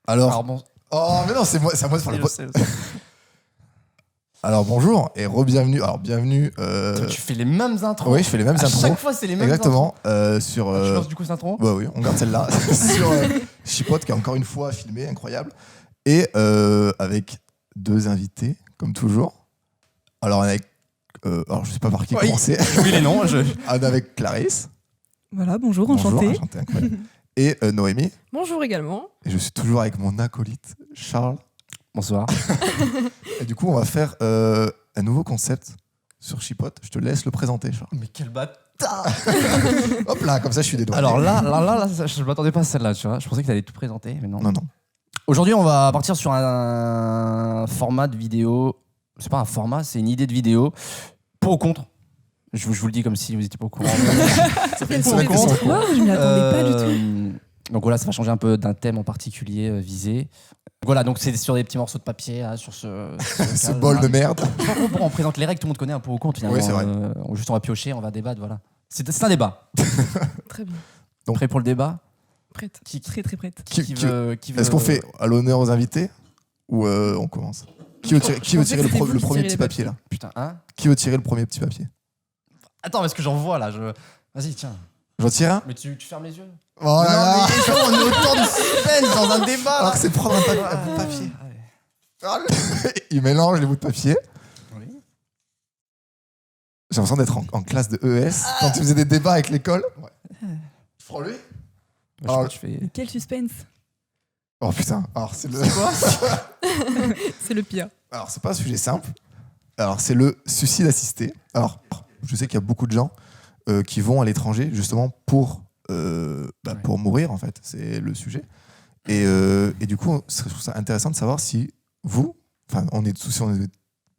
Alors bon... Oh, mais non, c'est à moi de faire le Alors bonjour et re-bienvenue. Alors bienvenue. Tu fais les mêmes intros. Oui, je fais les mêmes intros. Chaque fois, c'est les mêmes Exactement. Sur. Tu lances du coup cette intro. Bah oui, on garde celle-là. Sur Chipote, qui est encore une fois filmé, incroyable. Et avec deux invités, comme toujours. Alors je sais pas par qui commencer. Oui, les noms. Avec Clarisse. Voilà, bonjour, enchantée. Bonjour, enchantée, incroyable. Et Noémie. Bonjour également. Et je suis toujours avec mon acolyte, Charles. Bonsoir. Et du coup, on va faire un nouveau concept sur Chipote. Je te laisse le présenter, Charles. Mais quel bâtard. Hop là, comme ça, je suis des doigts. Alors là, je m'attendais pas à celle-là, tu vois. Je pensais que tu allais tout présenter, mais non. Non. Aujourd'hui, on va partir sur un format de vidéo. C'est pas un format, c'est une idée de vidéo. Pour ou contre. Je vous le dis comme si vous étiez pas au courant. Ça fait une semaine que c'est en cours. Je m'y attendais pas du tout. Donc voilà, ça va changer un peu d'un thème en particulier visé. Voilà, donc c'est sur des petits morceaux de papier, là, sur ce bol de merde. On présente les règles, tout le monde connaît un peu au compte finalement. Oui, c'est vrai. On va piocher, on va débattre, voilà. C'est un débat. Très bien. Donc, prêt pour le débat? Prête. Très très prête. Qui veut... Est-ce qu'on fait à l'honneur aux invités ou on commence? Qui veut tirer le premier petit papier là? Putain, hein? Qui veut tirer le premier petit papier? Attends, parce que j'en vois là. Vas-y, tiens. J'en tire un? Mais tu fermes les yeux? Oh là là. Mais on est autour du suspense dans un débat. Alors que c'est prendre un bout de papier. Il mélange les bouts de papier. Oui. J'ai l'impression d'être en classe de ES quand tu faisais des débats avec l'école. Ouais. Prends-lui. Je fais... Quel suspense. Oh putain. Alors c'est le. quoi? C'est le pire. Alors c'est pas un sujet simple. Alors c'est le suicide assisté. Alors je sais qu'il y a beaucoup de gens qui vont à l'étranger justement pour mourir en fait. C'est le sujet. Et du coup, je trouve ça intéressant de savoir si vous, enfin, on est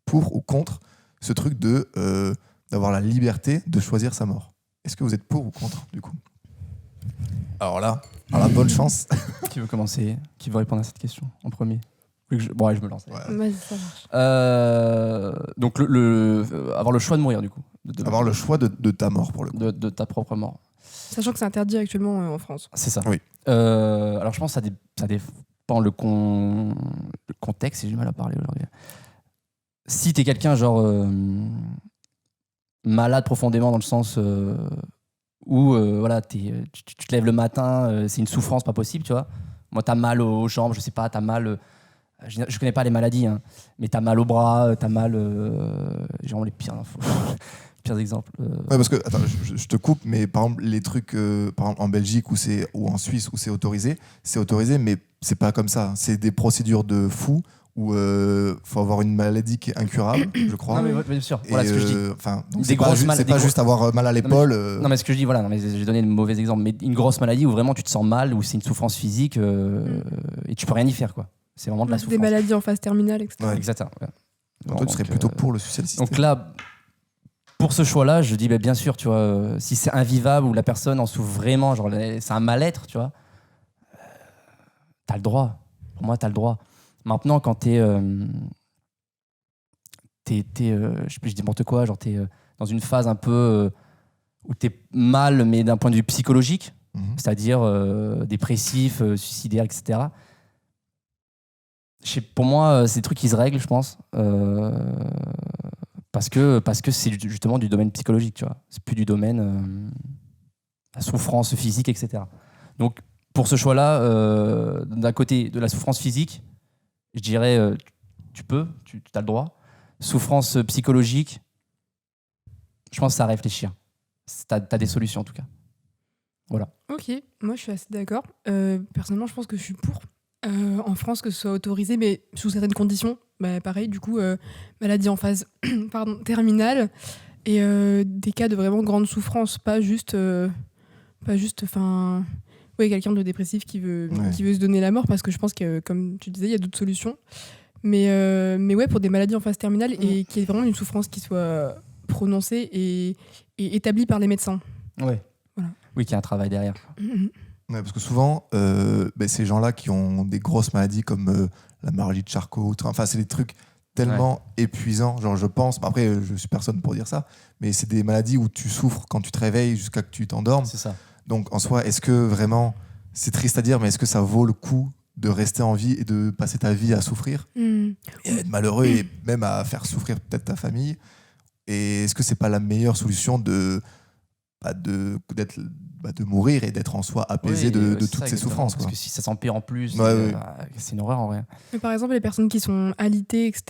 pour ou contre ce truc d'avoir la liberté de choisir sa mort. Est-ce que vous êtes pour ou contre du coup? Alors là, bonne chance. Qui veut commencer? Qui veut répondre à cette question en premier? Bon, allez, je me lance. Ouais. Vas-y, ça marche. Donc, avoir le choix de mourir, du coup. Avoir le choix de ta mort, pour le coup. De ta propre mort. Sachant que c'est interdit actuellement en France. C'est ça. Oui. Alors, je pense que ça dépend le contexte, j'ai du mal à parler aujourd'hui. Si t'es quelqu'un, genre, malade profondément, dans le sens où, voilà, tu te lèves le matin, c'est une souffrance pas possible, tu vois. Moi, t'as mal aux jambes, je sais pas, t'as mal... je connais pas les maladies, hein, mais t'as mal au bras, t'as mal... j'ai vraiment les pires infos. Pires exemples. Ouais, parce que, attends, je te coupe, mais par exemple, les trucs par exemple, en Belgique ou en Suisse où c'est autorisé, mais c'est pas comme ça. C'est des procédures de fous où faut avoir une maladie qui est incurable, je crois. Non, mais bien sûr, Et, voilà ce que je dis. C'est pas juste avoir mal à l'épaule. Non, mais ce que je dis, voilà, non, mais j'ai donné de mauvais exemples, mais une grosse maladie où vraiment tu te sens mal, où c'est une souffrance physique et tu peux rien y faire, quoi. C'est vraiment de la souffrance. Des maladies en phase terminale, etc. Ouais. Exactement. Ouais. Donc toi, tu serais plutôt pour le suicide assisté. Donc là, pour ce choix-là, je dis bien sûr, tu vois, si c'est invivable ou la personne en souffre vraiment, genre c'est un mal-être, tu vois, t'as le droit. Pour moi, t'as le droit. Maintenant, quand je dis n'importe quoi, genre t'es dans une phase un peu où t'es mal, mais d'un point de vue psychologique, c'est-à-dire dépressif, suicidaire, etc. Pour moi, c'est des trucs qui se règlent, je pense. Parce que c'est justement du domaine psychologique, tu vois. C'est plus du domaine la souffrance physique, etc. Donc, pour ce choix-là, d'un côté de la souffrance physique, je dirais, tu as le droit. Souffrance psychologique, je pense que ça à réfléchir. T'as des solutions, en tout cas. Voilà. Ok, moi je suis assez d'accord. Personnellement, je pense que je suis pour. En France, que ce soit autorisé, mais sous certaines conditions. Bah, pareil, du coup, maladie en phase terminale et des cas de vraiment grande souffrance, pas juste quelqu'un de dépressif qui veut se donner la mort, parce que je pense que, comme tu disais, il y a d'autres solutions. Mais ouais, pour des maladies en phase terminale et qu'il y ait vraiment une souffrance qui soit prononcée et établie par les médecins. Ouais. Voilà. Oui, qu'il y a un travail derrière. Ouais, parce que souvent, ces gens-là qui ont des grosses maladies comme la maladie de Charcot, enfin, c'est des trucs tellement épuisants. Genre, je pense, après, je suis personne pour dire ça, mais c'est des maladies où tu souffres quand tu te réveilles jusqu'à que tu t'endormes. C'est ça. Donc, en soi, est-ce que vraiment, c'est triste à dire, mais est-ce que ça vaut le coup de rester en vie et de passer ta vie à souffrir et à être malheureux et même à faire souffrir peut-être ta famille. Et est-ce que c'est pas la meilleure solution de mourir et d'être en soi apaisé de toutes ça, ces souffrances, parce quoi. que si ça s'empire en plus, Ouais. c'est une horreur en vrai. Mais par exemple, les personnes qui sont alitées, etc.,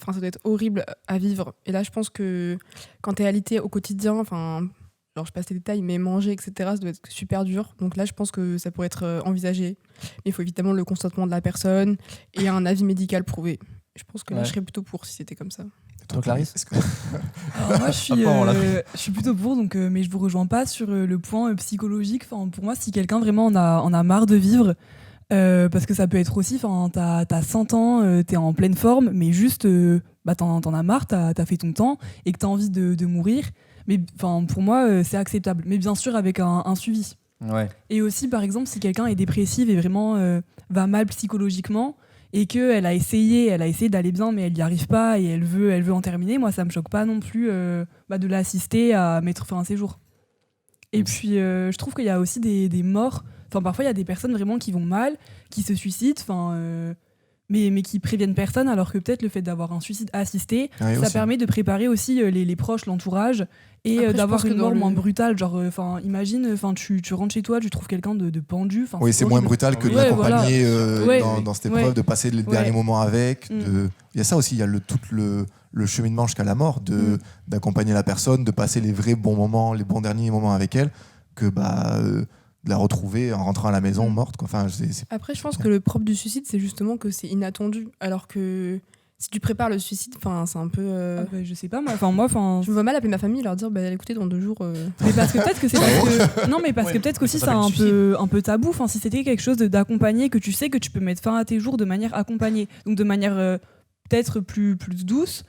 ça doit être horrible à vivre. Et là, je pense que quand t'es alité au quotidien, genre je passe les détails, mais manger, etc., ça doit être super dur. Donc là, je pense que ça pourrait être envisagé. Mais il faut évidemment le consentement de la personne et un avis médical prouvé. Je pense que là, je serais plutôt pour si c'était comme ça. Toi, Clarisse, Alors moi, je suis plutôt pour, donc, mais je vous rejoins pas sur le point psychologique. Enfin, pour moi, si quelqu'un vraiment en a marre de vivre, parce que ça peut être aussi, t'as 100 ans, t'es en pleine forme, mais juste, t'en as marre, t'as fait ton temps et que t'as envie de mourir. Mais pour moi, c'est acceptable. Mais bien sûr, avec un suivi. Ouais. Et aussi, par exemple, si quelqu'un est dépressif et vraiment va mal psychologiquement, et qu'elle a essayé d'aller bien, mais elle n'y arrive pas et elle veut en terminer, moi, ça me choque pas non plus de l'assister à mettre fin à ses jours. Et puis, je trouve qu'il y a aussi des morts. Enfin, parfois, il y a des personnes vraiment qui vont mal, qui se suicident, mais qui préviennent personne, alors que peut-être le fait d'avoir un suicide assisté, ça permet de préparer aussi les proches, l'entourage, et Après, d'avoir une mort moins brutale. Genre, imagine, tu rentres chez toi, tu trouves quelqu'un de pendu. Oui, c'est moins brutal que de l'accompagner dans cette épreuve, de passer les derniers moments avec. Il y a ça aussi, il y a tout le cheminement jusqu'à la mort, d'accompagner la personne, de passer les vrais bons moments, les bons derniers moments avec elle, que de la retrouver en rentrant à la maison morte, quoi. Enfin, Après, je pense que le propre du suicide, c'est justement que c'est inattendu. Alors que si tu prépares le suicide, c'est un peu. Je sais pas, moi. Je me vois mal appeler ma famille et leur dire écoutez, dans 2 jours. Mais parce que peut-être que c'est parce que. Non, mais parce que peut-être qu'aussi c'est un peu tabou. Enfin, si c'était quelque chose d'accompagné, que tu sais que tu peux mettre fin à tes jours de manière accompagnée. Donc de manière peut-être plus douce.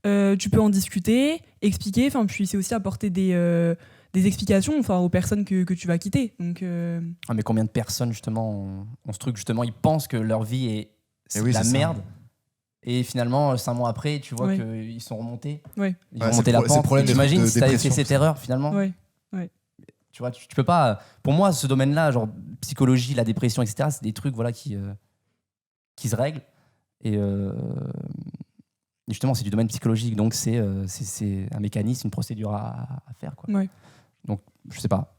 Tu peux en discuter, expliquer. Enfin, puis c'est aussi apporter des explications aux personnes que tu vas quitter. Donc, mais combien de personnes justement ont ce truc, justement, ils pensent que leur vie c'est la merde, et finalement 5 mois après tu vois qu'ils sont remontés, ils ont remonté la pente. T'imagines si t'avais fait cette erreur finalement. Tu vois, tu peux pas. Pour moi, ce domaine-là, genre psychologie, la dépression, etc., c'est des trucs qui se règlent, et justement c'est du domaine psychologique, donc c'est un mécanisme, une procédure à faire, quoi. Donc, je sais pas.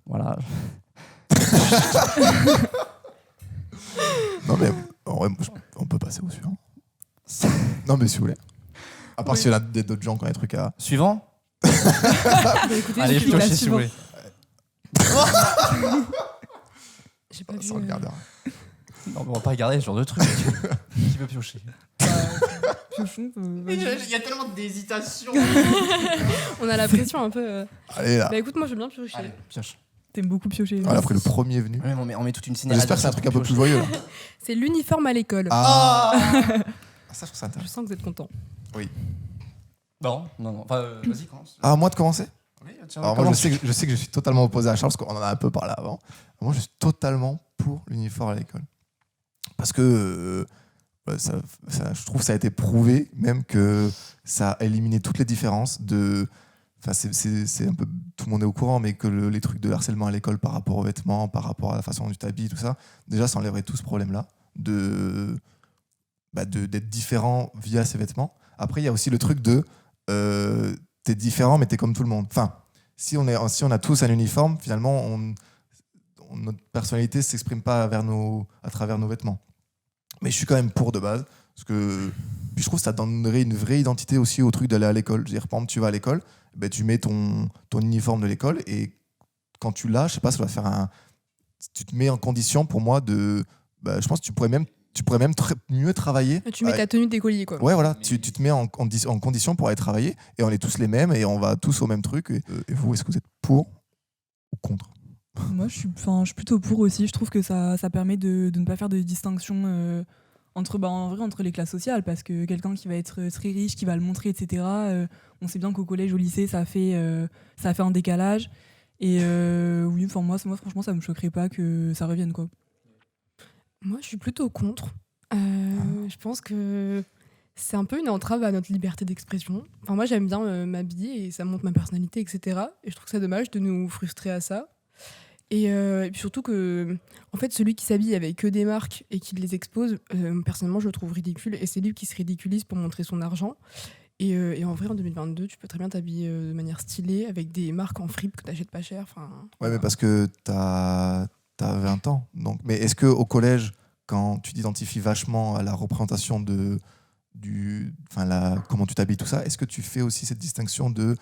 Voilà. Non, mais en vrai, on peut passer au suivant. Non, mais si vous voulez. À part s'il y en a d'autres gens qui ont des trucs à. Suivant. Écoutez, allez, piochez si vous voulez. J'ai pas vu. Sans regarder. Non, mais on va pas regarder ce genre de truc. Qui veut piocher? Il y a tellement d'hésitation. On a la pression un peu. Allez là. Écoute, moi je veux bien piocher. Allez, pioche. T'aimes beaucoup piocher. Voilà, après le premier venu. Ouais, on met toute une scénario. J'espère que c'est un truc un peu plus joyeux là. C'est l'uniforme à l'école. Ça, je trouve ça Je intéressant. sens que vous êtes content. Oui. Non. Enfin, vas-y, commence. Moi de commencer. Oui, tiens, Alors moi, je sais que je suis totalement opposé à Charles, parce qu'on en a un peu parlé avant. Moi, je suis totalement pour l'uniforme à l'école. Parce que je trouve que ça a été prouvé, même que ça a éliminé toutes les différences de... Enfin, c'est un peu... Tout le monde est au courant, mais que les trucs de harcèlement à l'école par rapport aux vêtements, par rapport à la façon dont tu t'habilles, tout ça, déjà, ça enlèverait tout ce problème-là d'être différent via ses vêtements. Après, il y a aussi le truc de... t'es différent, mais t'es comme tout le monde. Enfin, si on a tous un uniforme, finalement, notre personnalité ne s'exprime pas à travers nos vêtements. Mais je suis quand même pour de base, parce que puis je trouve que ça donnerait une vraie identité aussi au truc d'aller à l'école. Je veux dire, par exemple, tu vas à l'école, tu mets ton uniforme de l'école, et quand tu l'as, je sais pas, ça va faire tu te mets en condition, pour moi, je pense que tu pourrais même mieux travailler. Tu mets ta tenue d'écolier, quoi. Ouais, voilà, tu te mets en condition pour aller travailler, et on est tous les mêmes, et on va tous au même truc. Et vous, est-ce que vous êtes pour ou contre? Moi, je suis plutôt pour aussi. Je trouve que ça permet de ne pas faire de distinction entre les classes sociales, parce que quelqu'un qui va être très riche, qui va le montrer, etc., on sait bien qu'au collège, au lycée, ça fait un décalage. Et oui, moi, franchement, ça me choquerait pas que ça revienne, quoi. Moi, je suis plutôt contre. Je pense que c'est un peu une entrave à notre liberté d'expression. Enfin, moi, j'aime bien m'habiller et ça montre ma personnalité, etc. Et je trouve que c'est dommage de nous frustrer à ça. Et puis surtout que, en fait, celui qui s'habille avec que des marques et qui les expose, personnellement, je le trouve ridicule. Et c'est lui qui se ridiculise pour montrer son argent. Et en vrai, en 2022, tu peux très bien t'habiller de manière stylée avec des marques en fripe que tu n'achètes pas cher. Ouais, mais parce que t'as 20 ans. Donc. Mais est-ce qu'au collège, quand tu t'identifies vachement à la représentation comment tu t'habilles, tout ça, est-ce que tu fais aussi cette distinction de.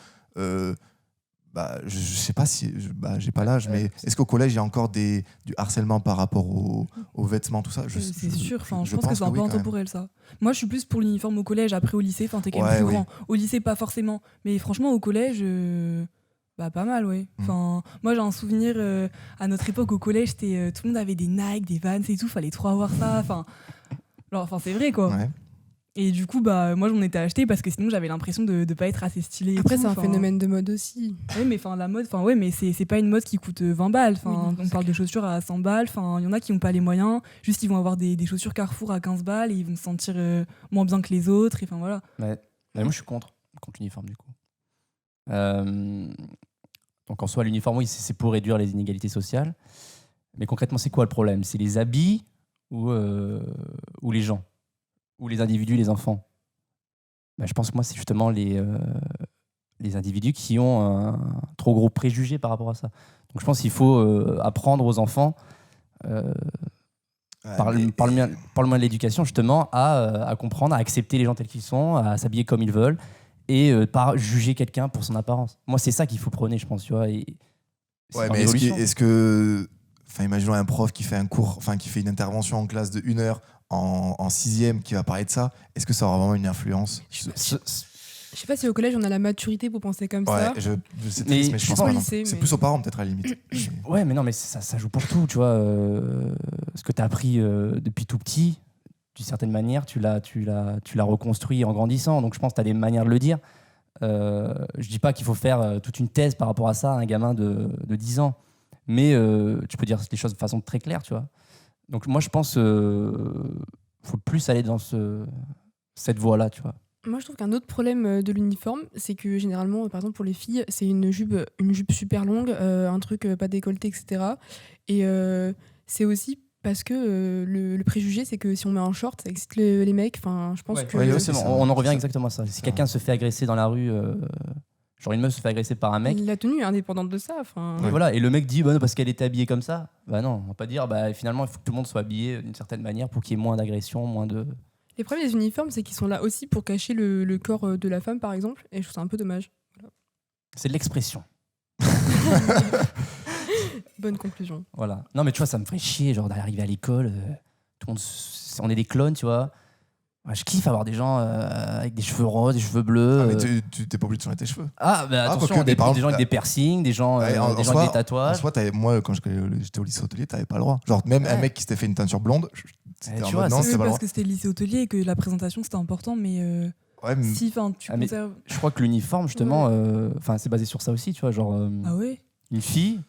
Je sais pas si. J'ai pas l'âge, mais est-ce qu'au collège, il y a encore du harcèlement par rapport aux vêtements, tout ça? C'est sûr, je pense que c'est un peu oui, intemporel ça. Moi je suis plus pour l'uniforme au collège, après au lycée, t'es quand même Ouais, plus oui. grand. Au lycée pas forcément, mais franchement au collège, pas mal, ouais. Moi j'ai un souvenir, à notre époque au collège, tout le monde avait des Nike, des Vans et tout, fallait trop avoir ça. C'est vrai quoi. Ouais. Et du coup, moi j'en étais acheté parce que sinon j'avais l'impression de pas être assez stylé. et Après, tout, c'est un phénomène de mode aussi. Oui, mais la mode, mais c'est pas une mode qui coûte 20 balles. Oui, non, On parle de chaussures à 100 balles. Il y en a qui n'ont pas les moyens. Juste, ils vont avoir des chaussures Carrefour à 15 balles et ils vont se sentir moins bien que les autres. Et voilà. Mais moi, je suis contre l'uniforme, du coup. Donc, en soi, l'uniforme, oui, c'est pour réduire les inégalités sociales. Mais concrètement, c'est quoi le problème? C'est les habits ou les gens? Ou les individus, les enfants? Je pense que moi, c'est justement les individus qui ont un trop gros préjugé par rapport à ça. Donc, je pense qu'il faut apprendre aux enfants, par le moyen de l'éducation, justement, à comprendre, à accepter les gens tels qu'ils sont, à s'habiller comme ils veulent, et pas juger quelqu'un pour son apparence. Moi, c'est ça qu'il faut prôner, je pense, tu vois. Mais est-ce que imaginons un prof qui fait un cours, qui fait une intervention en classe de 1 heure en 6e qui va parler de ça, est-ce que ça aura vraiment une influence? Je sais pas si au collège on a la maturité pour penser comme ça. C'est triste, mais je pense pas. Lycée, c'est plus aux parents peut-être à la limite. Ouais, mais non, mais ça joue pour tout, tu vois. Ce que tu as appris depuis tout petit, d'une certaine manière, tu l'as reconstruit en grandissant. Donc je pense que tu as des manières de le dire. Je dis pas qu'il faut faire toute une thèse par rapport à ça à un gamin de 10 ans, mais tu peux dire les choses de façon très claire, tu vois. Donc moi je pense faut plus aller dans cette voie-là, tu vois. Moi, je trouve qu'un autre problème de l'uniforme, c'est que généralement, par exemple pour les filles, c'est une jupe super longue, un truc pas décolleté, etc. Et c'est aussi parce que le préjugé, c'est que si on met un short, ça excite les mecs. Je pense que... Ouais, on en revient exactement à ça. Si quelqu'un se fait agresser dans la rue, genre une meuf se fait agresser par un mec... La tenue est indépendante de ça. Et voilà, et le mec dit non, parce qu'elle était habillée comme ça. Non, on va pas dire finalement il faut que tout le monde soit habillé d'une certaine manière pour qu'il y ait moins d'agression, moins de... Les problèmes des uniformes, c'est qu'ils sont là aussi pour cacher le corps de la femme, par exemple, et je trouve ça un peu dommage. Voilà. C'est de l'expression. Bonne conclusion. Voilà. Non, mais tu vois, ça me ferait chier, genre d'arriver à l'école, tout le monde, on est des clones, tu vois. Ouais, je kiffe avoir des gens avec des cheveux roses, des cheveux bleus. Mais tu t'es pas obligé de changer tes cheveux. Attention, des gens avec des piercings, des gens avec des tatouages. En soi, moi, quand j'étais au lycée hôtelier, t'avais pas le droit. Genre, même un mec qui s'était fait une teinture blonde, c'était en mode non, c'est pas le droit. Parce que c'était le lycée hôtelier et que la présentation c'était important, mais. Si, tu conserves. Je crois que l'uniforme, justement, c'est basé sur ça aussi, tu vois. Genre, une fille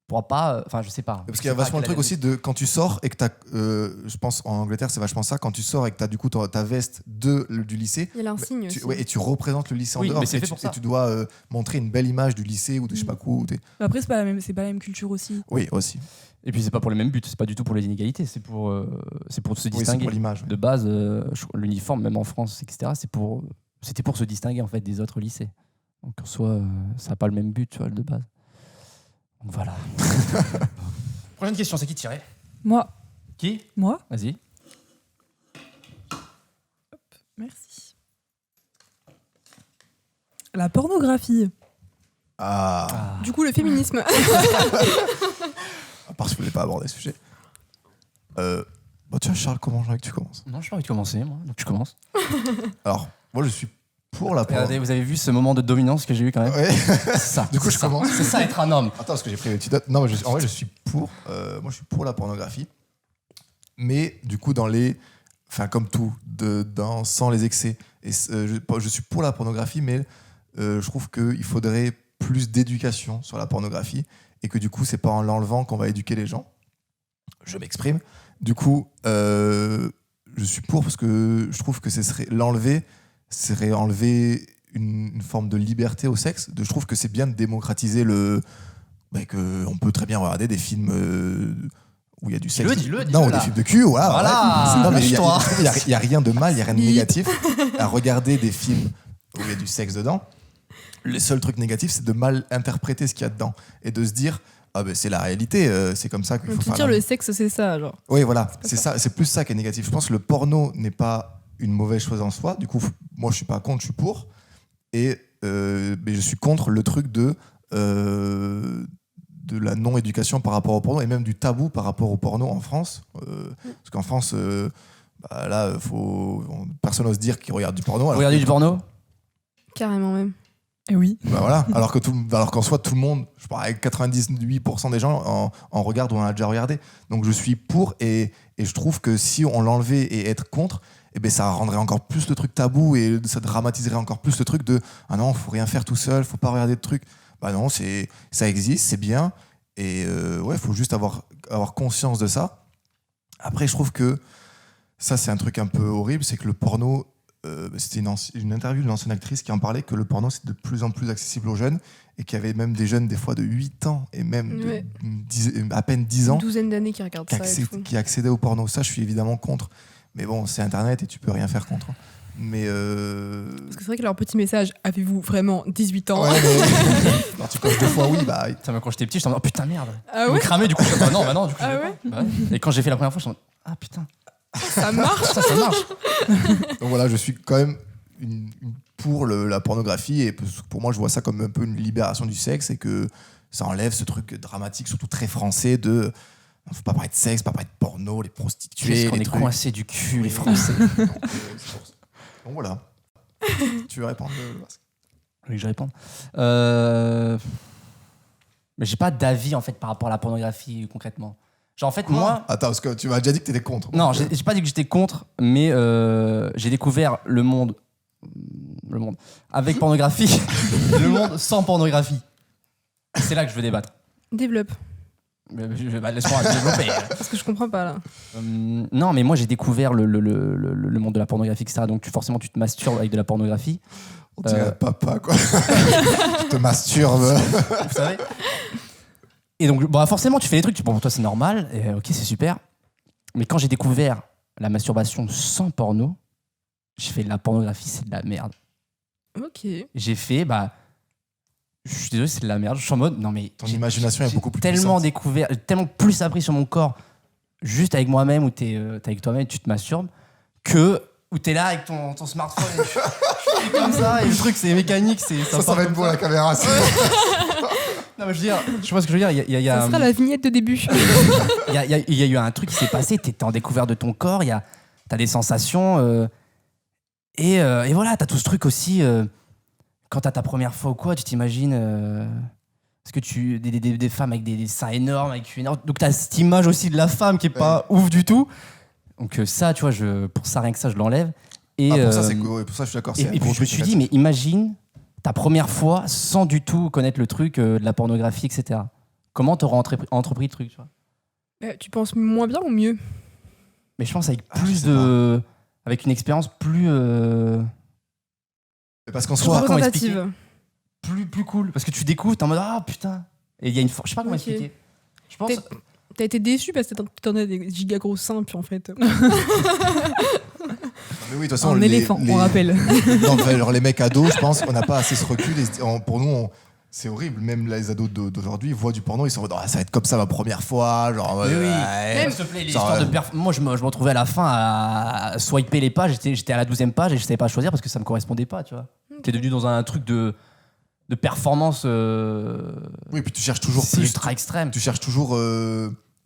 pourra pas. Je sais pas. Parce qu'il y a vachement le truc aussi de quand tu sors et que t'as. Je pense en Angleterre, c'est vachement ça. Quand tu sors et que t'as du coup ta veste du lycée. Il y a l'insigne aussi. Et tu représentes le lycée en dehors. Mais c'est fait pour ça. Et tu dois montrer une belle image du lycée ou de je sais pas quoi. Après, c'est pas la même culture aussi. Oui, aussi. Et puis c'est pas pour les mêmes buts, c'est pas du tout pour les inégalités, c'est pour se distinguer. C'est pour l'image. De base, l'uniforme, même en France, etc., c'était pour se distinguer en fait des autres lycées. Donc en soi, ça n'a pas le même but, tu vois, de base. Donc voilà. Prochaine question, c'est qui tirait? Moi. Qui? Moi. Vas-y. Hop, merci. La pornographie. Du coup, le féminisme. À part si vous voulez pas aborder ce sujet. Tiens, Charles, comment tu commences? Non, j'ai pas envie de commencer, moi. Donc tu commences. Alors, moi, je suis pour la Regardez, vous avez vu ce moment de dominance que j'ai eu quand même? Ouais. C'est ça. Du coup, je commence. C'est ça, être un homme. Attends, parce que j'ai pris une petite note. Non, en vrai, je suis pour. Moi, je suis pour la pornographie. Mais du coup, comme tout, sans les excès. Et je suis pour la pornographie, mais je trouve qu'il faudrait plus d'éducation sur la pornographie. Et que du coup, c'est pas en l'enlevant qu'on va éduquer les gens. Je m'exprime. Du coup, je suis pour parce que je trouve que l'enlever serait enlever une forme de liberté au sexe. Je trouve que c'est bien de démocratiser que on peut très bien regarder des films où il y a du sexe. Dis-le, non, là. des films de cul, voilà. Voilà. Non, mais il Lâche-toi. y a rien de mal, il y a rien de négatif à regarder des films où il y a du sexe dedans. Le seul truc négatif, c'est de mal interpréter ce qu'il y a dedans et de se dire c'est la réalité, c'est comme ça qu'il faut Tu faire. dire le sexe, c'est ça, genre. Oui, voilà, c'est ça, c'est plus ça qui est négatif. Je pense que le porno n'est pas une mauvaise chose en soi. Du coup, moi, je suis pas contre, je suis pour. Et mais je suis contre le truc de la non-éducation par rapport au porno et même du tabou par rapport au porno en France. Parce qu'en France, là, personne n'ose dire qu'il regarde du porno. Vous regardez du porno ? Carrément même. Et oui. Voilà. Alors qu'en soi, tout le monde, je parle avec 98% des gens en regardent ou en a déjà regardé. Donc je suis pour et je trouve que si on l'enlevait et être contre, ça rendrait encore plus le truc tabou et ça dramatiserait encore plus le truc de ah non, faut rien faire tout seul, faut pas regarder de trucs. Bah non, ça existe, c'est bien et faut juste avoir conscience de ça. Après, je trouve que ça c'est un truc un peu horrible, c'est que le porno c'était une interview d'une ancienne actrice qui en parlait que le porno c'est de plus en plus accessible aux jeunes et qu'il y avait même des jeunes des fois de 8 ans et même à peine 10 ans Une douzaine d'années qui regardent ça. qui accédaient au porno. Ça, je suis évidemment contre. Mais bon, c'est Internet et tu peux rien faire contre. Mais Parce que c'est vrai que leur petit message, avez-vous vraiment 18 ans? Ouais, mais alors, tu coches 2 fois oui, bah. Putain, mais quand j'étais petit, je me oh putain, merde. Ah Je me ouais? cramais, du coup, je non, du coup, Ah je vais ouais? pas. Bah ouais. Et quand j'ai fait la première fois, je me ah putain, Ça marche? ça marche. Donc voilà, je suis quand même pour la pornographie et pour moi, je vois ça comme un peu une libération du sexe et que ça enlève ce truc dramatique, surtout très français de. Faut pas parler de sexe, pas parler de porno, les prostituées. Qu'est-ce qu'on les est trucs. coincés du cul, les Français. Donc voilà. Tu veux répondre Oui, je réponds. Mais j'ai pas d'avis en fait par rapport à la pornographie concrètement. Genre en fait moi. Attends, parce que tu m'as déjà dit que t'étais contre. Non, j'ai pas dit que j'étais contre, mais j'ai découvert le monde avec pornographie, le monde sans pornographie. C'est là que je veux débattre. Développe. Laisse-moi développer. Parce que je comprends pas là. Non, mais moi j'ai découvert le monde de la pornographie, etc. Donc forcément tu te masturbes avec de la pornographie. On dirait papa, quoi. Tu te masturbes. Vous savez. Et donc forcément tu fais des trucs, pour toi c'est normal, et ok c'est super. Mais quand j'ai découvert la masturbation sans porno, j'ai fait la pornographie c'est de la merde. Ok. J'ai fait je suis désolé, c'est de la merde. Je suis en mode, non mais. Ton imagination est beaucoup plus tellement puissante. découvert, tellement plus appris sur mon corps, juste avec moi-même, où t'es avec toi-même, tu te masturbes, où t'es là avec ton smartphone, et tu fais comme ça, et le truc c'est mécanique, Ça va être beau à la caméra. Non mais je veux dire, je sais pas ce que je veux dire, il y a Ça sera la vignette de début. il y a eu un truc qui s'est passé, t'es en découverte de ton corps, t'as des sensations, et voilà, t'as tout ce truc aussi. Quand t'as ta première fois ou quoi, tu t'imagines parce que des femmes avec des seins énormes, avec une donc t'as cette image aussi de la femme qui est pas ouf du tout. Donc ça, tu vois, pour ça rien que ça, je l'enlève. Et pour ça, je suis d'accord. Et puis je me suis dit, mais imagine ta première fois sans du tout connaître le truc de la pornographie, etc. Comment t'aurais entrepris le truc, tu vois? Tu penses moins bien ou mieux? Mais je pense avec avec une expérience plus. Parce qu'en soi, comment Représentative. plus cool, parce que tu découvres, t'es en mode ah putain, et il y a une je sais pas comment Ok. expliquer. Je pense T'as été déçu parce que t'en as des giga gros seins, puis en fait. mais oui, de toute façon, Un éléphant, on rappelle. Non, genre, les mecs ados, je pense qu'on n'a pas assez ce recul. Pour nous, c'est horrible. Même les ados d'aujourd'hui, ils voient du porno, ils sont en mode, ça va être comme ça ma première fois. Genre, oui. ouais. S'il te plaît, les histoires de moi je me retrouvais à la fin à swiper les pages, j'étais à la 12e page et je savais pas choisir parce que ça me correspondait pas, tu vois. T'es devenu dans un truc de performance Oui, puis tu cherches toujours c'est plus. ultra extrême. Tu cherches toujours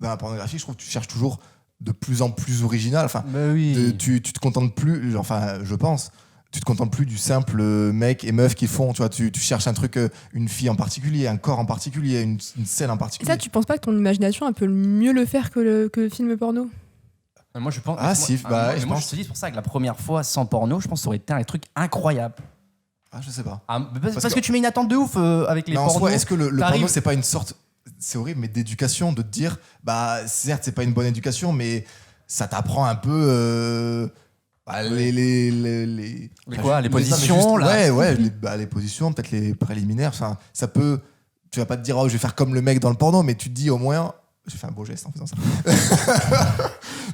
dans la pornographie, je trouve que tu cherches toujours de plus en plus original. Enfin, Bah oui. tu te contentes plus, enfin, je pense, tu te contentes plus du simple mec et meuf qui font. Tu vois, tu cherches un truc, une fille en particulier, un corps en particulier, une scène en Et particulier. ça, tu penses pas que ton imagination elle peut mieux le faire que le film porno? Moi je pense. Ah, si, bah, je moi pense. je te dis, c'est pour ça que la première fois sans porno, je pense que ça aurait été un truc incroyable. Ah, je sais pas. Parce que tu mets une attente de ouf avec les Mais en pornos. soi, est-ce que le t'arrives- porno, c'est pas une sorte, c'est horrible, mais d'éducation, de te dire, bah, certes, c'est pas une bonne éducation, mais ça t'apprend un peu les quoi, les positions, là. Ouais, les positions, peut-être les préliminaires. Enfin, ça peut tu vas pas te dire, oh, je vais faire comme le mec dans le porno, mais tu te dis au moins, j'ai fait un beau geste en faisant ça.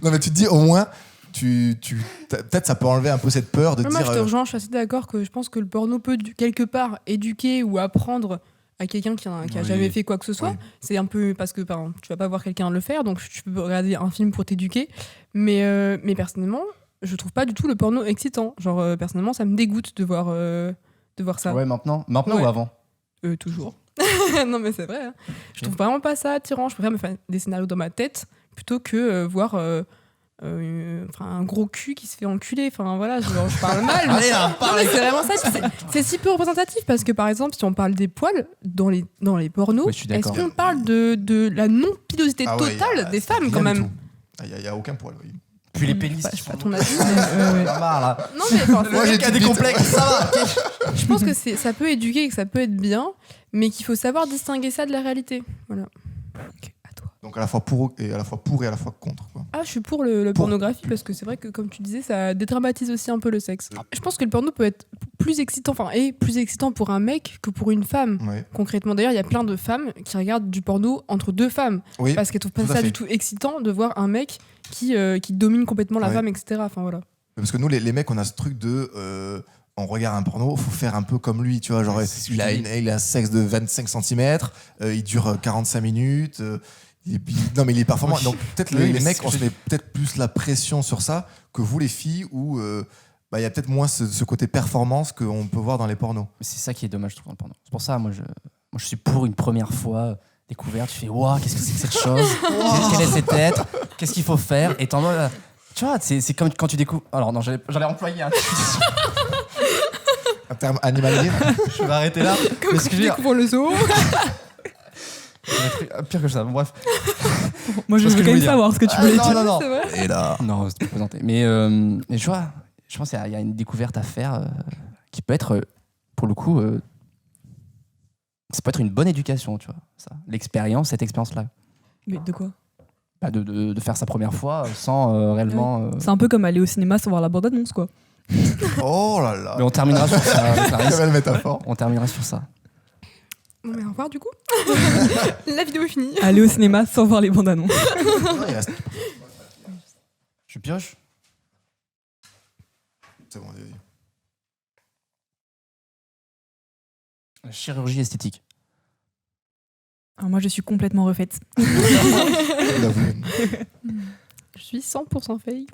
Non, mais tu te dis au moins, peut-être ça peut enlever un peu cette peur de te Moi, dire. je te rejoins, je suis assez d'accord que je pense que le porno peut quelque part éduquer ou apprendre à quelqu'un qui a Oui. jamais fait quoi que ce soit. Oui. C'est un peu parce que tu vas pas voir quelqu'un le faire, donc tu peux regarder un film pour t'éduquer. Mais personnellement, je trouve pas du tout le porno excitant. Genre, personnellement, ça me dégoûte de voir ça. Ouais, maintenant Ouais. ou avant? Toujours. Non, mais c'est vrai. Hein. Je trouve vraiment pas ça attirant. Je préfère me faire des scénarios dans ma tête plutôt que voir un gros cul qui se fait enculer. Enfin, voilà, je parle mal. Allez, là, Non, mais c'est vraiment ça. C'est si peu représentatif parce que, par exemple, si on parle des poils dans les pornos, Ouais, je suis est-ce d'accord. qu'on parle de la non-pilosité Ah ouais, totale des femmes, quand même? Il y a aucun poil. Oui. Puis les pénis. Bah, je qui sais pas font- ton avis, mais, J'en ai marre, là. Non, mais enfin, Moi, j'ai Qui a des dit- complexes, ça va. je pense que ça peut éduquer et que ça peut être bien, mais qu'il faut savoir distinguer ça de la réalité. Voilà. Ok, à toi. Donc à la fois pour et à la fois contre. Quoi. Ah, je suis pour le pornographie parce que c'est vrai que, comme tu disais, ça dédramatise aussi un peu le sexe. Je pense que le porno peut être plus excitant, plus excitant pour un mec que pour une femme. Ouais. Concrètement, d'ailleurs, il y a plein de femmes qui regardent du porno entre deux femmes Oui. parce qu'elles trouvent pas tout à ça fait. du tout excitant de voir un mec qui domine complètement la Ouais. femme, etc. Enfin voilà. Parce que nous, les mecs, on a ce truc de. On regarde un porno, faut faire un peu comme lui, tu vois. Genre, il a un sexe de 25 cm, il dure 45 minutes. Non, mais il est performant. Oui. Donc, peut-être Oui, les mais mecs, c'est- on se met peut-être plus la pression sur ça que vous, les filles, où il y a peut-être moins ce côté performance qu'on peut voir dans les pornos. Mais c'est ça qui est dommage, je trouve, dans le porno. C'est pour ça, moi, je suis pour une première fois découverte. Tu fais, waouh, qu'est-ce que c'est que cette chose? Quel est cet être? Qu'est-ce qu'il faut faire? Et t'es en mode, tu vois, c'est comme quand tu découvres. Alors, non, j'allais employer un. Un terme animal libre. Je vais arrêter là. Comme Parce quand que tu je veux dire, découvres le zoo. pire que ça. Bon, bref. Moi, je Parce veux que quand je même voulais dire. savoir ce que tu voulais dire. non. C'est vrai. Et là. Non, c'était présenté. Mais tu vois, je pense qu'il y a une découverte à faire qui peut être, pour le coup, ça peut être une bonne éducation, tu vois. Ça. Cette expérience-là. Mais de quoi? Bah, de faire sa première fois sans réellement. C'est un peu comme aller au cinéma sans voir la bande-annonce, quoi. Oh là là. Mais on terminera sur ça, Clarisse. Quelle belle métaphore. On terminera sur ça. Bon, mais au revoir du coup. La vidéo est finie. Aller au cinéma sans voir les bandes-annonces. Non, il reste- Je pioche. C'est bon, vas-y. La chirurgie esthétique. Alors moi, je suis complètement refaite. Il a voulu. Je suis 100% fake.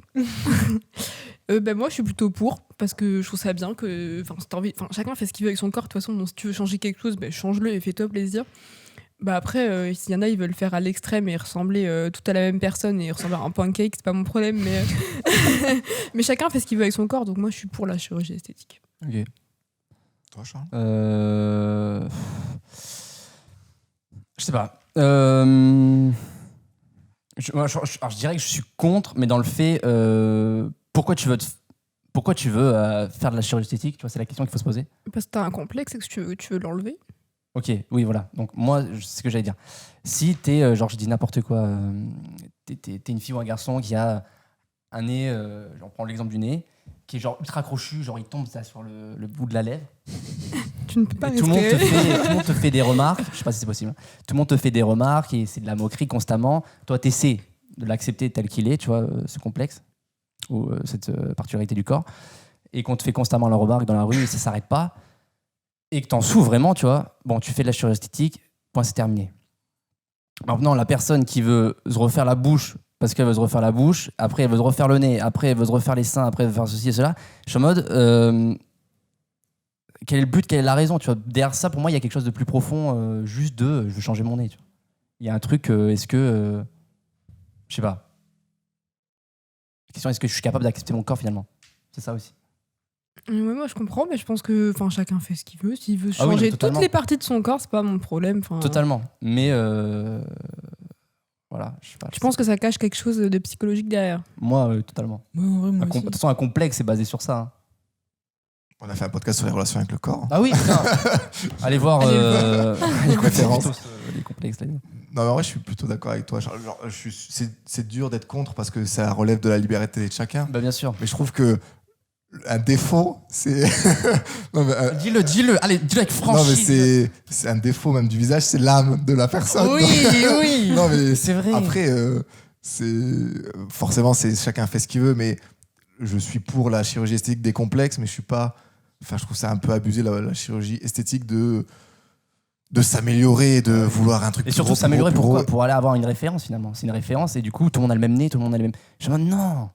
Moi, je suis plutôt pour, parce que je trouve ça bien que si t'as envie, chacun fait ce qu'il veut avec son corps. De toute façon, donc, si tu veux changer quelque chose, change-le et fais-toi plaisir. Après, s'il y en a, ils veulent faire à l'extrême et ressembler tout à la même personne et ressembler à un pancake, c'est pas mon problème. Mais, mais chacun fait ce qu'il veut avec son corps. Donc moi, je suis pour la chirurgie esthétique. Ok. Toi, Charles. Je sais pas. Alors, je dirais que je suis contre, mais dans le fait, pourquoi tu veux faire de la chirurgie esthétique, tu vois, c'est la question qu'il faut se poser. Parce que t'as un complexe et que tu veux l'enlever. Ok, oui, voilà. Donc moi, c'est ce que j'allais dire. Si t'es, je dis n'importe quoi, t'es une fille ou un garçon qui a un nez, on prend l'exemple du nez, qui est genre ultra crochu, genre il tombe ça sur le bout de la lèvre. Tu ne peux pas Et tout le respirer. monde te fait des remarques, je sais pas si c'est possible. Tout le monde te fait des remarques et c'est de la moquerie constamment. Toi, t'essaies de l'accepter tel qu'il est, tu vois, ce complexe ou cette particularité du corps, et qu'on te fait constamment la remarque dans la rue et ça s'arrête pas, et que t'en souffres vraiment, tu vois. Bon, tu fais de la chirurgie esthétique, point, c'est terminé. Maintenant, la personne qui veut se refaire la bouche parce qu'elle veut se refaire la bouche, après elle veut se refaire le nez, après elle veut se refaire les seins, après elle veut faire ceci et cela, je suis en mode quel est le but, quelle est la raison, tu vois. Derrière ça, pour moi, il y a quelque chose de plus profond, juste je veux changer mon nez, tu vois. Il y a un truc, est-ce que je sais pas. La question, est-ce que je suis capable d'accepter mon corps finalement? C'est ça aussi. Ouais, moi je comprends, mais je pense que chacun fait ce qu'il veut. S'il veut Ah oui, changer totalement. toutes les parties de son corps, c'est pas mon problème. Totalement. Mais voilà. Je sais pas. Je pense que ça cache quelque chose de psychologique derrière. Moi, totalement. Ouais, en vrai, moi De aussi. toute façon, un complexe, c'est basé sur ça. Hein. On a fait un podcast sur les relations avec le corps. Ah oui, putain. Allez voir Les préférences. les complexes. Là. Non, mais en vrai, je suis plutôt d'accord avec toi. Genre, c'est dur d'être contre parce que ça relève de la liberté de chacun. Bah, bien sûr. Mais je trouve que Un défaut, c'est. Non, mais, Dis-le. Allez, dis-le avec non, mais franchise. c'est un défaut même du visage, c'est l'âme de la personne. Oui, oui. Non, mais C'est vrai. après, forcément, chacun fait ce qu'il veut, mais je suis pour la chirurgie esthétique des complexes, mais je suis pas. Enfin, je trouve ça un peu abusé la chirurgie esthétique de s'améliorer, de vouloir un truc. Et plus surtout gros, s'améliorer, plus gros, pourquoi plus gros. Pour aller avoir une référence finalement. C'est une référence et du coup tout le monde a le même nez, tout le monde a les mêmes. Je me dis non.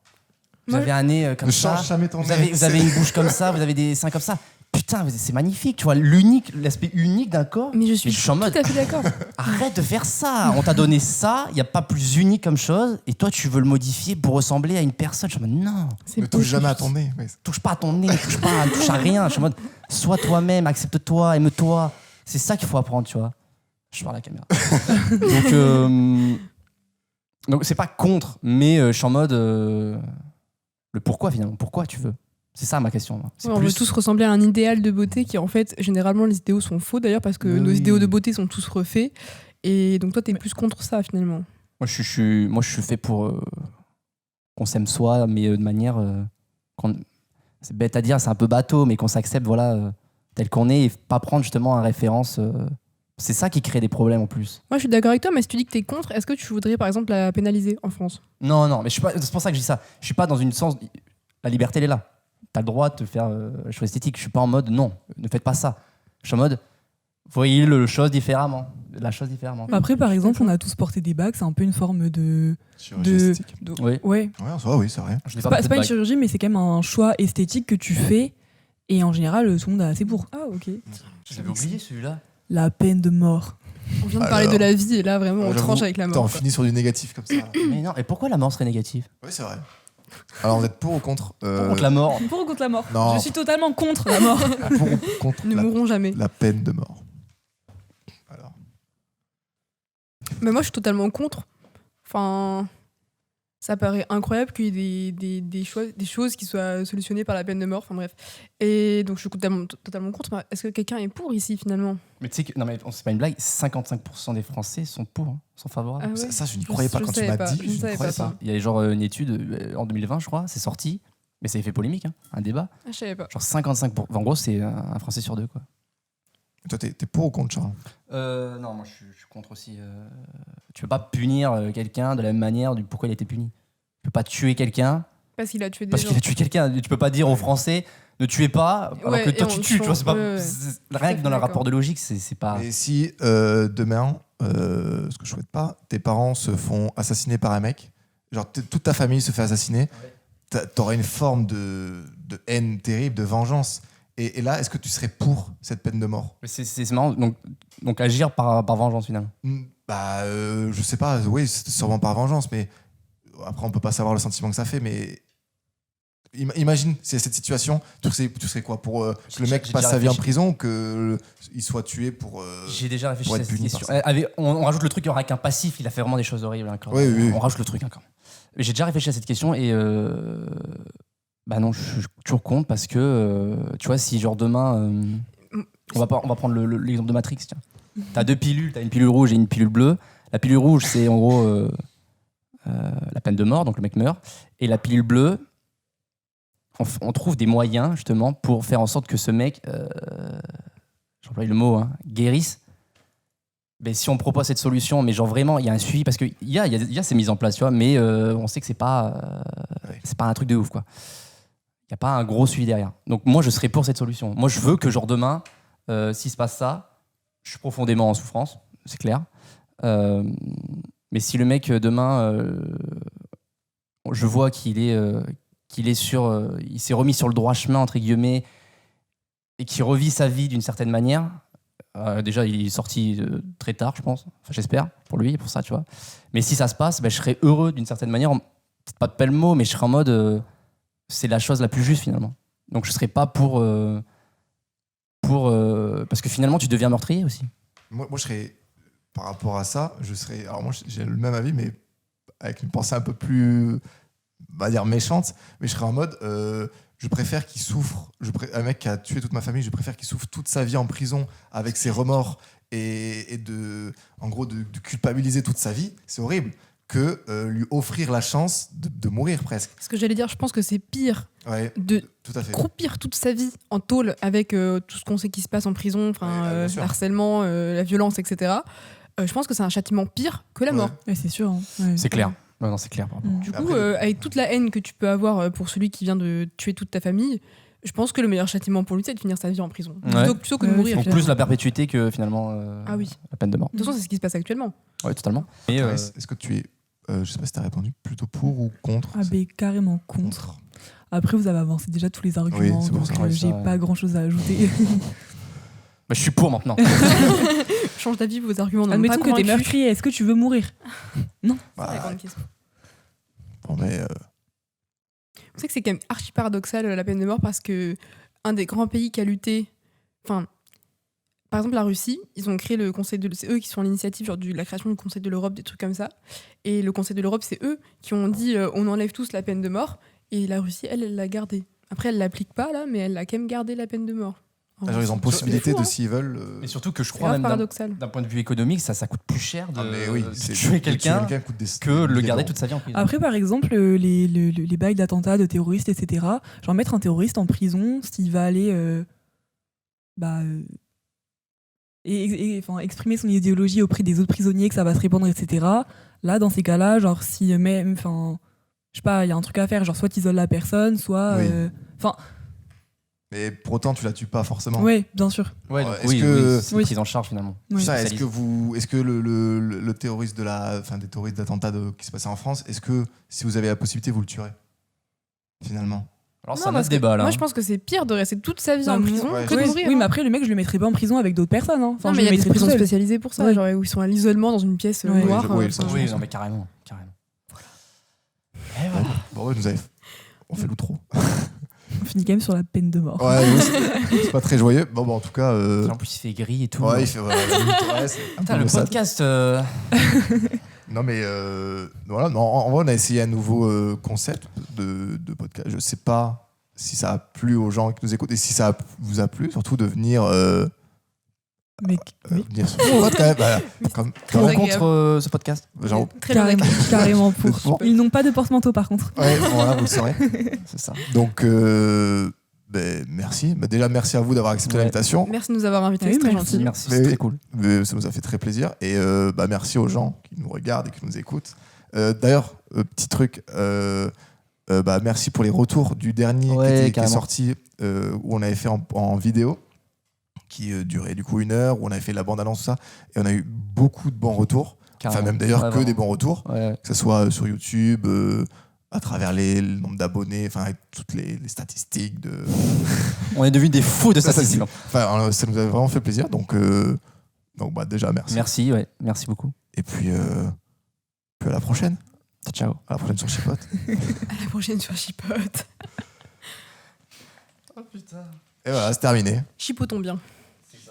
Vous Moi, avez un nez comme Ne ça. change jamais ton Vous nez. avez une bouche comme ça, vous avez des seins comme ça. Putain, c'est magnifique, tu vois, l'aspect unique d'un corps. Mais je suis Mais je suis en tout mode, à fait d'accord. arrête de faire ça. On t'a donné ça, il n'y a pas plus unique comme chose, et toi tu veux le modifier pour ressembler à une personne. Je suis en mode non, C'est Ne touche beau, jamais à c'est- ton nez. Ouais. touche pas à ton nez, touche à rien. Je suis en mode, sois toi-même, accepte-toi, aime-toi. C'est ça qu'il faut apprendre, tu vois. Je parle à la caméra. Donc c'est pas contre, mais je suis en mode le pourquoi finalement. Pourquoi tu veux? C'est ça ma question. Moi. C'est Ouais, on veut tous ressembler à un idéal de beauté qui, en fait, généralement, les idéaux sont faux d'ailleurs parce que Mais nos oui. idéaux de beauté sont tous refaits. Et donc, toi, t'es plus contre ça finalement. Moi, je suis fait pour qu'on s'aime soi, mais de manière. C'est bête à dire, c'est un peu bateau, mais qu'on s'accepte voilà, tel qu'on est et pas prendre justement en référence. C'est ça qui crée des problèmes en plus. Moi, je suis d'accord avec toi, mais si tu dis que t'es contre, est-ce que tu voudrais par exemple la pénaliser en France? Non, mais je suis pas, c'est pour ça que je dis ça. Je suis pas dans une sens. La liberté, elle est là. T'as le droit de te faire le choix esthétique. Je suis pas en mode non, ne faites pas ça. Je suis en mode voyez la chose différemment. Après, par exemple, on a tous porté des bagues, c'est un peu une forme de. Chirurgie de, esthétique. de- Oui. Ouais. Ouais, en soi, oui, c'est vrai. Je n'ai C'est pas porté une de bague. chirurgie, mais c'est quand même un choix esthétique que tu fais. Et en général, tout le monde est assez pour. Ah, ok. J'avais oublié celui-là. La peine de mort. On vient de parler de la vie et là, vraiment, on J'avoue, tranche avec la putain, mort. on finit sur du négatif comme ça. Mais non, et pourquoi la mort serait négative? Oui, c'est vrai. Alors, vous êtes pour ou contre Contre la mort. Pour ou contre la mort Non. Je suis totalement contre la mort. pour ou contre Nous ne mourrons jamais. la peine de mort. Alors, Mais moi, je suis totalement contre. Enfin, ça paraît incroyable qu'il y ait des choses qui soient solutionnées par la peine de mort. Enfin, bref. Et donc, je suis totalement contre. Mais est-ce que quelqu'un est pour ici, finalement? Mais tu sais que, non mais c'est pas une blague, 55% des Français sont pour, hein, sont favorables. Ah ouais. ça, je n'y croyais pas Je quand tu savais m'as pas, dit. je Je n'y savais croyais pas. pas. Il y a genre une étude en 2020, je crois, c'est sorti, mais ça a fait polémique, hein, un débat. Ah, je savais pas. Genre 55%. En gros, c'est un Français sur deux, quoi. Toi, t'es pour ou contre, Charles? Non, moi je suis contre aussi. Tu peux pas punir quelqu'un de la même manière du pourquoi il a été puni. Tu peux pas tuer quelqu'un Parce qu'il a tué des parce gens. qu'il a tué quelqu'un. Tu peux pas dire aux Français ne tuez pas alors Ouais, que et toi on tu le tues. Tu vois, c'est pas change, ouais. rien que dans le d'accord. rapport de logique, c'est pas. Et si demain, ce que je souhaite pas, tes parents se font assassiner par un mec, genre toute ta famille se fait assassiner, t'aurais une forme de haine terrible, de vengeance. Et là, est-ce que tu serais pour cette peine de mort? Mais c'est marrant. Donc agir par vengeance finalement. Bah, je sais pas, oui, c'est sûrement par vengeance, mais après, on peut pas savoir le sentiment que ça fait, mais imagine, c'est cette situation, tu serais quoi? Pour que le mec J'ai passe déjà sa vie en réfléchi. prison, qu'il soit tué pour. J'ai déjà réfléchi pour à être cette puni question. par ça. On rajoute le truc, il y aura qu'un passif, il a fait vraiment des choses horribles. Hein, Oui, oui, oui. On rajoute le truc encore. J'ai déjà réfléchi à cette question et bah non, je suis toujours contre parce que tu vois, si genre demain, on va prendre l'exemple de Matrix, tiens. T'as deux pilules, t'as une pilule rouge et une pilule bleue. La pilule rouge, c'est en gros la peine de mort, donc le mec meurt. Et la pilule bleue, on trouve des moyens justement pour faire en sorte que ce mec, j'emploie le mot, hein, guérisse. Mais si on propose cette solution, mais genre vraiment, il y a un suivi, parce qu'il y a ces mises en place, tu vois, mais on sait que c'est pas un truc de ouf, quoi. Il n'y a pas un gros suivi derrière. Donc moi, je serais pour cette solution. Moi, je veux que genre demain, s'il se passe ça, je suis profondément en souffrance, c'est clair. Mais si le mec, demain, je vois qu'il s'est remis sur le droit chemin, entre guillemets, et qu'il revit sa vie d'une certaine manière, déjà, il est sorti très tard, je pense. Enfin, j'espère, pour lui et pour ça, tu vois. Mais si ça se passe, je serais heureux d'une certaine manière. Peut-être pas de pelle mot, mais je serais en mode... c'est la chose la plus juste, finalement. Donc, je serais pas pour parce que finalement, tu deviens meurtrier aussi. Moi, je serais, par rapport à ça, alors moi, j'ai le même avis, mais avec une pensée un peu plus, on va dire, méchante, mais je serais en mode, je préfère qu'il souffre, un mec qui a tué toute ma famille, je préfère qu'il souffre toute sa vie en prison avec ses remords et en gros, de culpabiliser toute sa vie, c'est horrible. que lui offrir la chance de mourir presque. Ce que j'allais dire, je pense que c'est pire Ouais, de tout à fait. croupir toute sa vie en tôle avec tout ce qu'on sait qui se passe en prison, bien sûr. harcèlement, la violence, etc. Je pense que c'est un châtiment pire que la mort. Ouais, c'est sûr. Hein. Ouais. C'est clair. Ouais, non, c'est clair. Pardon. Mm. Du coup, Après, avec toute la haine que tu peux avoir pour celui qui vient de tuer toute ta famille, je pense que le meilleur châtiment pour lui, c'est de finir sa vie en prison. Ouais. Plutôt que de Ouais, mourir. Donc clair. plus la perpétuité que finalement Ah oui. la peine de mort. De toute façon, c'est ce qui se passe actuellement. Ouais, totalement. Et Clarisse, est-ce que tu es, je sais pas si tu as répondu, plutôt pour ou contre Ah ben carrément contre. Après, vous avez avancé déjà tous les arguments, c'est pour donc ça. Ouais, j'ai ça, ouais. pas grand-chose à ajouter. je suis pour maintenant. Change d'avis, vos arguments n'ont pas Admettons que t'es convaincu. meurtrier, est-ce que tu veux mourir? C'est la Bah, grande question. bon, mais, Vous savez que c'est quand même archi paradoxal la peine de mort parce que un des grands pays qui a lutté, enfin, par exemple la Russie, ils ont créé le Conseil de, c'est eux qui sont à l'initiative genre de la création du Conseil de l'Europe, des trucs comme ça. Et le Conseil de l'Europe, c'est eux qui ont dit on enlève tous la peine de mort. Et la Russie, elle l'a gardée. Après, elle l'applique pas là, mais elle a quand même gardé la peine de mort. genre, ils ont C'est possibilité fou, de, hein. s'ils veulent. Et surtout que je C'est crois grave même paradoxal. d'un point de vue économique, ça coûte plus cher de, Ah, mais oui, de c'est tuer quelqu'un coûte des que le milliers garder d'euros. toute sa vie en prison. Après, par exemple, les bails d'attentats, de terroristes, etc. Genre mettre un terroriste en prison, s'il va aller enfin, exprimer son idéologie auprès des autres prisonniers, que ça va se répandre, etc. Là, dans ces cas-là, genre si même, enfin, je sais pas, il y a un truc à faire, genre soit t'isoles la personne, soit, Oui. enfin, Mais pour autant, tu la tues pas forcément. ouais, bien sûr. Ouais, donc Est-ce oui, que- oui, c'est une Oui. prise en charge finalement. Oui. Ça, est-ce Spécialiste. que le terroriste des terroristes d'attentats qui se passaient en France, est-ce que si vous avez la possibilité, vous le tuerez finalement? Alors Non, c'est un parce autre que débat là. Moi, je pense que c'est pire de rester toute sa vie Non, en mais- prison ouais, que de ouais. mourir. Oui, hein. mais après, le mec, je le mettrais pas en prison avec d'autres personnes. Hein. Enfin, Non, je mais il y le a des mettrais prisons tout seul. spécialisées pour ça, Ouais. genre où ils sont à l'isolement dans une pièce Ouais. noire. Oui, ça, Oui, je non mais carrément. Et voilà. Bon, ouais, on fait l'outro. On finit quand même sur la peine de mort. Ouais, oui, c'est pas très joyeux. Bon, en tout cas. En plus il fait gris et tout. Ouais, il fait. Ouais, c'est un Putain, peu le ça. podcast. Non, mais voilà, non, en vrai, on a essayé un nouveau concept de podcast. Je sais pas si ça a plu aux gens qui nous écoutent et si ça vous a plu, surtout de venir, Mais oui. venir sur le podcast quand même. Voilà. Comme, Très comme- agréable. contre ce podcast. genre, Très bien Carrément, d'accord. carrément pour. Bon. Ils n'ont pas de porte-manteau par contre. ouais, voilà, vous le saurez. C'est ça. Donc, merci. Déjà, merci à vous d'avoir accepté Ouais. l'invitation. Merci de nous avoir invités, Oui, c'est très merci. gentil. Merci, Mais c'est oui. très cool. Ça nous a fait très plaisir. Et merci aux gens qui nous regardent et qui nous écoutent. D'ailleurs, petit truc, merci pour les retours du dernier Ouais, qui est carrément. sorti, où on avait fait en vidéo, qui durait du coup 1 heure, où on avait fait la bande-annonce, tout ça. Et on a eu beaucoup de bons retours. Carrément. Enfin, même d'ailleurs Ouais, que vraiment. des bons retours. Ouais. Que ce soit sur YouTube, à travers le nombre d'abonnés, enfin, avec toutes les statistiques de. On est devenus des fous de Ça, statistiques. Enfin, ça nous a vraiment fait plaisir. Donc déjà, merci. Merci, ouais. Merci beaucoup. Et puis à la prochaine. Ciao. À la prochaine sur Chipote. À la prochaine sur Chipote. Et voilà, c'est terminé. Chipotons bien.